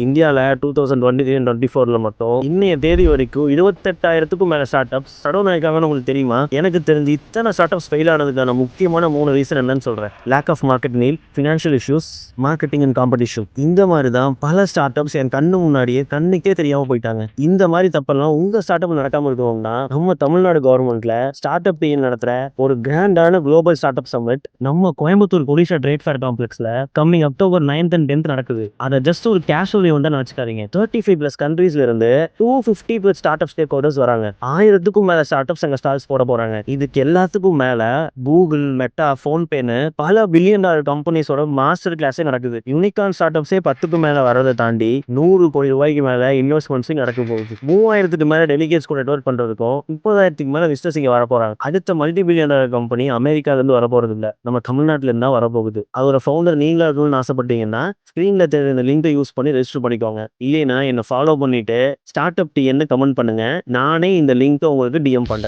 இந்தியாவில் 2023-24 மட்டும் இன்னைய தேதி வரைக்கும் 28,000க்கும் மேல ஸ்டார்ட் அப்ஸ் சடவுன் ஆயிருக்காங்கன்னு உங்களுக்கு தெரியுமா? எனக்கு தெரிஞ்சு இத்தனை ஸ்டார்ட் அப்ஸ் ஃபெயில் ஆனதுக்கான முக்கியமான 3 ரீசன் என்னன்னு சொல்றேன். Lack of market need, financial issues, marketing and competition. இந்த மாதிரி தான் பல ஸ்டார்ட் அப்ஸ் என் கண்ணு முன்னாடியே கண்ணுக்கே தெரியாம போயிட்டாங்க. இந்த மாதிரி தப்பெல்லாம் உங்க ஸ்டார்ட் அப் நடக்காம இருக்கணும்னா நம்ம தமிழ்நாடு கவர்மெண்ட்ல ஸ்டார்ட் அப் டீம் நடத்துற ஒரு கிராண்டான குளோபல் ஸ்டார்ட் அப் சமிட் நம்ம கோயம்புத்தூர் கொடிஷா ட்ரேட் ஃபேர் காம்ப்ளெக்ஸ்ல coming October 9th and 10th நடக்குது. அதை ஜஸ்ட் ஒரு கேஷுவல் நினைச்சுக்காதீங்க. 35+ கண்ட்ரீஸ்ல இருந்து 250+ ஸ்டார்ட் அப் ஸ்டேக் ஹோல்டர்ஸ் வராங்க. 1000க்கும் மேல ஸ்டார்ட் அப்ஸ் அங்க ஸ்டால்ஸ் போட போறாங்க. இதுக்கு எல்லாத்துக்கும் மேல கூகுள், மெட்டா, போன்பேன்னு பல பில்லியன் டாலர் கம்பெனிஸோட மாஸ்டர் கிளாஸே நடக்குது. யூனிகார்ன் ஸ்டார்ட் அப்ஸே 10க்கும் மேல வரதை தாண்டி 100 கோடி ரூபாய்க்கு மேல இன்வெஸ்ட்மெண்ட்ஸும் நடக்க போகுது. 3000க்கு மேல டெலிகேட்ஸ் கூட நெட்வொர்க் பண்றதுக்கும் 30,000க்கு மேல விசிட்டர்ஸ் இங்க வர போறாங்க. அடுத்த மல்டி பில்லியன் டாலர் கம்பெனி அமெரிக்கால இருந்து வர போறது இல்ல, நம்ம தமிழ்நாட்டுல இருந்தா வரப்போகுது. அதோட ஃபவுண்டர் நீங்களா இருக்கணும்னு ஆசைப்பட்டீங்கன்னா ஸ்கிரீன்ல தெரியுற இந்த லிங்கை யூஸ் பண்ணி ரெஜிஸ்டர் பண்ணிக்கோங்க. இல்லைன்னா என்ன ஃபாலோ பண்ணிட்டு ஸ்டார்ட் அப் டிஎன்னு கமெண்ட் பண்ணுங்க. நானே இந்த லிங்க் உங்களுக்கு டிஎம் பண்றேன்.